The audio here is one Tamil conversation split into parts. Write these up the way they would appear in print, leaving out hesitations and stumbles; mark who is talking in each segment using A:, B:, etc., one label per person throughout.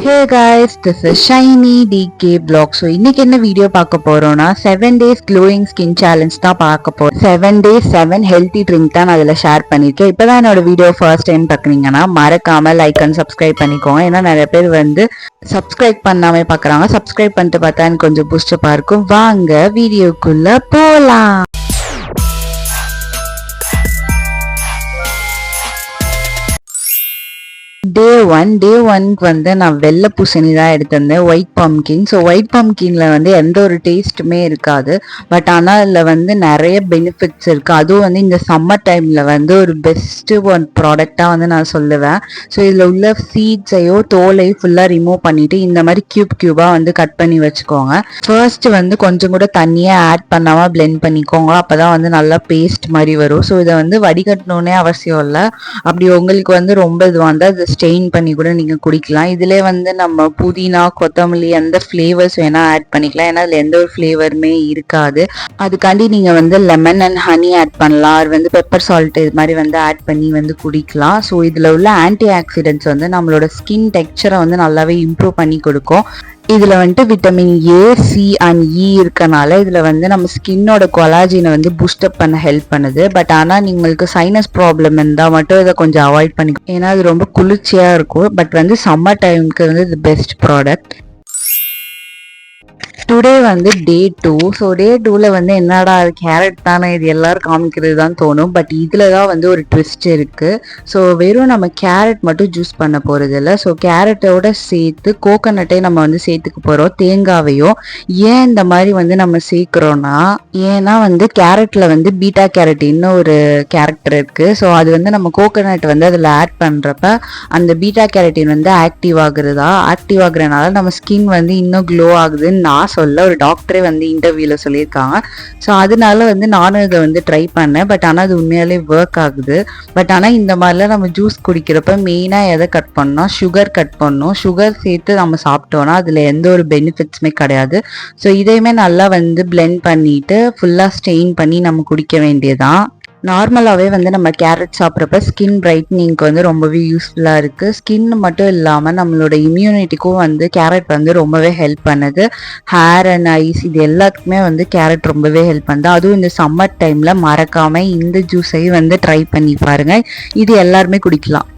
A: Hey guys, this is Shiny DK Blog. So இன்னைக்கு என்ன வீடியோ பார்க்க போறோம்னா 7 days glowing skin challenge தான் பார்க்க போறோம். 7 days 7 healthy drink தான் நான் அதில் ஷேர் பண்ணியிருக்கேன். இப்போதான் என்னோட வீடியோ ஃபர்ஸ்ட் டைம் பார்க்குறீங்கன்னா மறக்காம லைக் அண்ட் சப்ஸ்கிரைப் பண்ணிக்கோங்க. ஏன்னா நிறைய பேர் வந்து சப்ஸ்கிரைப் பண்ணாமே பார்க்குறாங்க. சப்ஸ்கிரைப் பண்ணிட்டு பார்த்தா எனக்கு கொஞ்சம் பூஸ்டப்பாக இருக்கும். வாங்க வீடியோக்குள்ள போலாம். டே ஒன்க்கு வந்து நான் வெள்ளை பூசணி தான் எடுத்திருந்தேன், ஒயிட் பம்கின். ஸோ ஒயிட் பம்கின்ல வந்து எந்த ஒரு டேஸ்ட்டுமே இருக்காது, பட் ஆனால் அதில் வந்து நிறைய பெனிஃபிட்ஸ் இருக்குது. அதுவும் வந்து இந்த சம்மர் டைமில் வந்து ஒரு பெஸ்ட்டு ஒன் ப்ராடக்டாக வந்து நான் சொல்லுவேன். ஸோ இதில் உள்ள சீட்ஸையோ தோலையும் ஃபுல்லாக ரிமூவ் பண்ணிவிட்டு இந்த மாதிரி க்யூபாக வந்து கட் பண்ணி வச்சுக்கோங்க. ஃபர்ஸ்ட் வந்து கொஞ்சம் கூட தண்ணியை ஆட் பண்ணாமல் பிளெண்ட் பண்ணிக்கோங்க. அப்போ தான் வந்து நல்லா பேஸ்ட் மாதிரி வரும். ஸோ இதை வந்து வடிகட்டணுன்னே அவசியம் இல்லை. அப்படி உங்களுக்கு வந்து ரொம்ப இது வந்து அது ஸ்டெயின் பண்ணி கூட நீங்கள் குடிக்கலாம். இதிலே வந்து நம்ம புதினா கொத்தமல்லி எந்த ஃப்ளேவர்ஸ் வேணால் ஆட் பண்ணிக்கலாம். ஏன்னா அதில் எந்த ஒரு ஃப்ளேவருமே இருக்காது. அதுக்காண்டி நீங்கள் வந்து லெமன் அண்ட் ஹனி ஆட் பண்ணலாம். அது வந்து பெப்பர் சால்ட் இது மாதிரி வந்து ஆட் பண்ணி வந்து குடிக்கலாம். ஸோ இதில் உள்ள ஆன்டி ஆக்சிடென்ட்ஸ் வந்து நம்மளோட ஸ்கின் டெக்ஸ்சரை வந்து நல்லாவே இம்ப்ரூவ் பண்ணி கொடுக்கும். இதில் வந்துட்டு விட்டமின் ஏ, சி அண்ட் இ இருக்கனால இதில் வந்து நம்ம ஸ்கின்னோட கொலாஜினை வந்து பூஸ்டப் பண்ண ஹெல்ப் பண்ணுது. பட் ஆனால் உங்களுக்கு சைனஸ் ப்ராப்ளம் இருந்தால் மட்டும் இதை கொஞ்சம் அவாய்ட் பண்ணிக்கும். ஏன்னா அது ரொம்ப குளிர்ச்சியாக இருக்கும். பட் வந்து சம்மர் டைமுக்கு வந்து இது பெஸ்ட் ப்ராடக்ட். டுடே வந்து டே 2. ஸோ டே 2ல வந்து என்னடா அது கேரட் தானே இது எல்லாரும் காமிக்கிறது தான் தோணும். பட் இதில் தான் வந்து ஒரு ட்விஸ்ட் இருக்குது. ஸோ வெறும் நம்ம கேரட் மட்டும் ஜூஸ் பண்ண போகிறது இல்லை. ஸோ கேரட்டோட சேர்த்து கோகோனட்டை நம்ம வந்து சேர்த்துக்க போகிறோம், தேங்காவையும். ஏன் இந்த மாதிரி வந்து நம்ம சேர்க்குறோன்னா, ஏன்னா வந்து கேரட்டில் வந்து பீட்டா கேரட்டின்னு ஒரு கேரக்டர் இருக்குது. ஸோ அது வந்து நம்ம கோகோனட் வந்து அதில் ஆட் பண்ணுறப்ப அந்த பீட்டா கேரட்டின் வந்து ஆக்டிவ் ஆகுறதுனால நம்ம ஸ்கின் வந்து இன்னும் க்ளோ ஆகுதுன்னு நான் சொல்ல ஒரு டாக்டரே வந்து இன்டர்வியூவில் சொல்லியிருக்காங்க. ஸோ அதனால வந்து நானும் இதை வந்து ட்ரை பண்ணேன். பட் ஆனால் அது உண்மையாலே ஒர்க் ஆகுது. பட் ஆனால் இந்த மாதிரிலாம் நம்ம ஜூஸ் குடிக்கிறப்ப மெயினாக எதை கட் பண்ணோம், சுகர் கட் பண்ணணும். சுகர் சேர்த்து நம்ம சாப்பிட்டோன்னா அதில் எந்த ஒரு பெனிஃபிட்ஸுமே கிடையாது. ஸோ இதையுமே நல்லா வந்து பிளெண்ட் பண்ணிட்டு ஃபுல்லாக ஸ்டெயின் பண்ணி நம்ம குடிக்க வேண்டியதான். நார்மலாகவே வந்து நம்ம கேரட் சாப்பிட்றப்ப ஸ்கின் பிரைட்னிங்க்கு வந்து ரொம்பவே யூஸ்ஃபுல்லாக இருக்குது. ஸ்கின் மட்டும் இல்லாமல் நம்மளோட இம்யூனிட்டிக்கும் வந்து கேரட் வந்து ரொம்பவே ஹெல்ப் பண்ணுது. ஹேர் அண்ட் ஐஸ் இது எல்லாத்துக்குமே வந்து கேரட் ரொம்பவே ஹெல்ப் பண்ணுது. அதுவும் இந்த சம்மர் டைமில் மறக்காமல் இந்த ஜூஸையும் வந்து ட்ரை பண்ணி பாருங்கள். இது எல்லாருமே குடிக்கலாம்.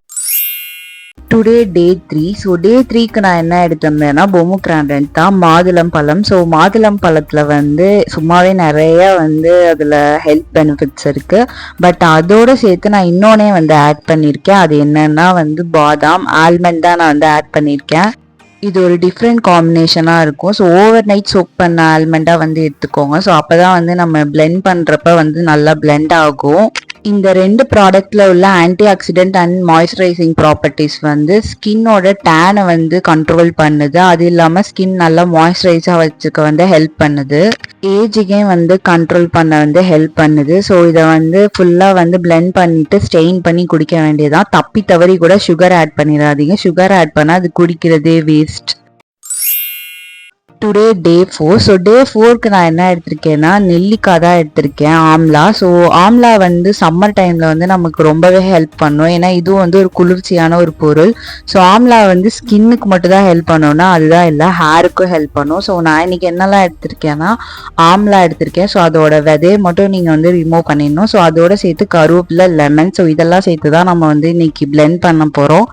A: டுடே டே 3. ஸோ டே 3க்கு நான் என்ன எடுத்திருந்தேன்னா பொமோகிரானட் தான், மாதுளம் பழம். ஸோ மாதுளம் பழத்தில் வந்து சும்மாவே நிறைய வந்து அதில் ஹெல்த் பெனிஃபிட்ஸ் இருக்குது. பட் அதோடு சேர்த்து நான் இன்னொன்னே வந்து ஆட் பண்ணியிருக்கேன். அது என்னன்னா வந்து பாதாம் ஆல்மண்ட் தான் நான் வந்து ஆட் பண்ணியிருக்கேன். இது ஒரு டிஃப்ரெண்ட் காம்பினேஷனாக இருக்கும். ஸோ ஓவர் நைட் சோக் பண்ண ஆல்மண்டாக வந்து எடுத்துக்கோங்க. ஸோ அப்போ தான் வந்து நம்ம பிளெண்ட் பண்ணுறப்ப வந்து நல்லா பிளெண்ட் ஆகும். இந்த ரெண்டு ப்ராடக்ட்ல உள்ள anti accident and moisturising properties வந்து ஸ்கின்னோட டேனை வந்து கண்ட்ரோல் பண்ணுது. அது இல்லாமல் ஸ்கின் நல்லா மாய்ஸ்சரைஸாக வச்சுக்க வந்து ஹெல்ப் பண்ணுது. ஏஜிங்கே வந்து கண்ட்ரோல் பண்ண வந்து ஹெல்ப் பண்ணுது. ஸோ இதை வந்து ஃபுல்லாக வந்து பிளெண்ட் பண்ணிட்டு ஸ்டெயின் பண்ணி குடிக்க வேண்டியதான். தப்பி தவறி கூட சுகர் ஆட் பண்ணிடாதீங்க. சுகர் ஆட் பண்ணால் அது குடிக்கிறதே வேஸ்ட். டுடே டே 4. ஸோ டே 4க்கு நான் என்ன எடுத்திருக்கேன்னா நெல்லிக்காய் தான் எடுத்திருக்கேன், ஆம்லா. ஸோ ஆம்லா வந்து சம்மர் டைமில் வந்து நமக்கு ரொம்பவே ஹெல்ப் பண்ணும். ஏன்னா இதுவும் வந்து ஒரு குளிர்ச்சியான ஒரு பொருள். ஸோ ஆம்லா வந்து ஸ்கின்னுக்கு மட்டும் தான் ஹெல்ப் பண்ணோன்னா அதுதான் இல்லை, ஹேருக்கும் ஹெல்ப் பண்ணும். ஸோ நான் இன்னைக்கு என்னெல்லாம் எடுத்திருக்கேன்னா ஆம்லா எடுத்திருக்கேன். ஸோ அதோட விதையை மட்டும் நீங்கள் வந்து ரிமூவ் பண்ணிடணும். ஸோ அதோட சேர்த்து கருவேப்பிலை, லெமன், ஸோ இதெல்லாம் சேர்த்து தான் நம்ம வந்து இன்னைக்கு பிளெண்ட் பண்ண போகிறோம்.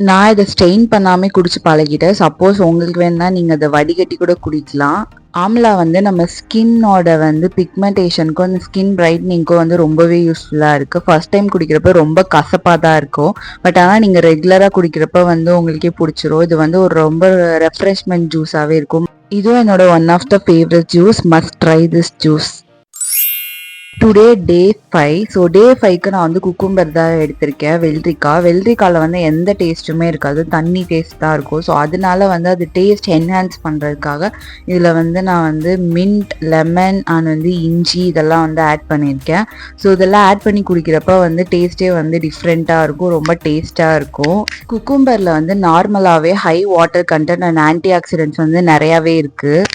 A: நான் இதை ஸ்டெயின் பண்ணாமல் குடிச்சு பழகிட்டேன். சப்போஸ் உங்களுக்கு வேணுன்னா நீங்கள் அதை வடிகட்டி கூட குடிக்கலாம். ஆம்லா வந்து நம்ம ஸ்கின்னோட வந்து பிக்மெண்டேஷனுக்கும் அந்த ஸ்கின் பிரைட்னிங்க்கும் வந்து ரொம்பவே யூஸ்ஃபுல்லாக இருக்குது. ஃபர்ஸ்ட் டைம் குடிக்கிறப்ப ரொம்ப கசப்பாக தான் இருக்கும். பட் ஆனால் நீங்கள் ரெகுலராக குடிக்கிறப்ப வந்து உங்களுக்கே பிடிச்சிரும். இது வந்து ஒரு ரொம்ப ரெஃப்ரெஷ்மெண்ட் ஜூஸாகவே இருக்கும். இதுவும் என்னோட one of the favourite juice. Must try this juice. Today day 5. So day 5க்கு நான் வந்து குக்கும்பர் தான் எடுத்திருக்கேன், வெள்ளரிக்காயில் வந்து எந்த டேஸ்ட்டுமே இருக்காது, தண்ணி டேஸ்ட் தான் இருக்கும். ஸோ அதனால வந்து அது டேஸ்ட் என்ஹான்ஸ் பண்ணுறதுக்காக இதில் வந்து நான் வந்து மின்ட், லெமன் அண்ட் வந்து இஞ்சி இதெல்லாம் வந்து ஆட் பண்ணியிருக்கேன். ஸோ இதெல்லாம் ஆட் பண்ணி குடிக்கிறப்ப வந்து டேஸ்ட்டே வந்து டிஃப்ரெண்ட்டாக இருக்கும், ரொம்ப டேஸ்ட்டாக இருக்கும். குக்கும்பரில் வந்து நார்மலாகவே high water content and anti oxidants வந்து நிறையாவே இருக்குது.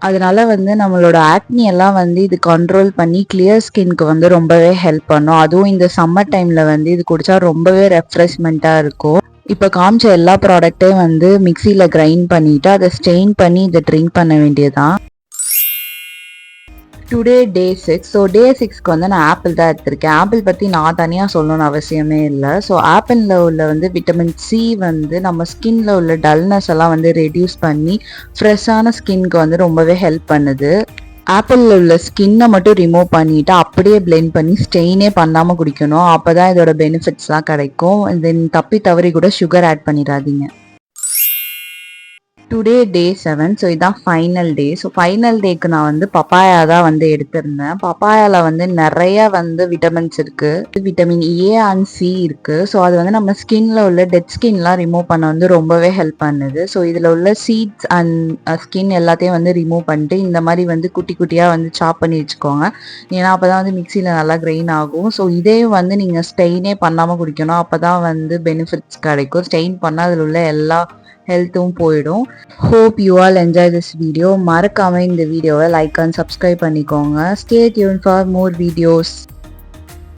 A: அதனால வந்து நம்மளோட ஆக்னி எல்லாம் வந்து இது கண்ட்ரோல் பண்ணி கிளியர் ஸ்கின்க்கு வந்து ரொம்பவே ஹெல்ப் பண்ணும். அதுவும் இந்த சம்மர் டைமில் வந்து இது குடித்தா ரொம்பவே ரெஃப்ரெஷ்மெண்ட்டாக இருக்கும். இப்போ காமிச்ச எல்லா ப்ராடக்ட்டையும் வந்து மிக்சியில் கிரைண்ட் பண்ணிவிட்டு அதை ஸ்டெயின் பண்ணி இதை ட்ரிங்க் பண்ண வேண்டியதான். டுடே டே 6. ஸோ டே 6க்கு வந்து நான் ஆப்பிள் தான் எடுத்திருக்கேன். ஆப்பிள் பற்றி நான் தனியாக சொல்லணும்னு அவசியமே இல்லை. ஸோ ஆப்பிளில் உள்ள வந்து விட்டமின் சி வந்து நம்ம ஸ்கின்ல உள்ள டல்னஸ் எல்லாம் வந்து ரெடியூஸ் பண்ணி ஃப்ரெஷ்ஷான ஸ்கின்க்கு வந்து ரொம்பவே ஹெல்ப் பண்ணுது. ஆப்பிளில் உள்ள ஸ்கின்னை மட்டும் ரிமூவ் பண்ணிவிட்டு அப்படியே பிளெண்ட் பண்ணி ஸ்டெயினே பண்ணாமல் குடிக்கணும். அப்போ தான் இதோட பெனிஃபிட்ஸ்லாம் கிடைக்கும். தென் தப்பி தவறி கூட சுகர் ஆட் பண்ணிடாதீங்க. டுடே டே 7. ஸோ இதான் ஃபைனல் டே. ஸோ ஃபைனல் டேக்கு நான் வந்து பப்பாயா தான் வந்து எடுத்திருந்தேன். பப்பாயாவில் வந்து நிறைய வந்து விட்டமின்ஸ் இருக்குது. விட்டமின் ஏ அண்ட் சி இருக்குது. ஸோ அது வந்து நம்ம ஸ்கின்ல உள்ள டெட் ஸ்கின்லாம் ரிமூவ் பண்ண வந்து ரொம்பவே ஹெல்ப் பண்ணுது. ஸோ இதில் உள்ள சீட்ஸ் அண்ட் ஸ்கின் எல்லாத்தையும் வந்து ரிமூவ் பண்ணிட்டு இந்த மாதிரி வந்து குட்டி குட்டியாக வந்து சாப் பண்ணி வச்சுக்கோங்க. ஏன்னா அப்போ தான் வந்து மிக்சியில் நல்லா கிரைன் ஆகும். ஸோ இதையும் வந்து நீங்கள் ஸ்டெயினே பண்ணாமல் குடிக்கணும். அப்போ தான் வந்து பெனிஃபிட்ஸ் கிடைக்கும். ஸ்டெயின் பண்ணால் அதில் உள்ள எல்லா ஹெல்த்தும் போயிடும். Hope you all enjoy this video. மறக்காமல் இந்த வீடியோவை லைக் அண்ட் சப்ஸ்கிரைப் பண்ணிக்கோங்க. Stay tune for more videos.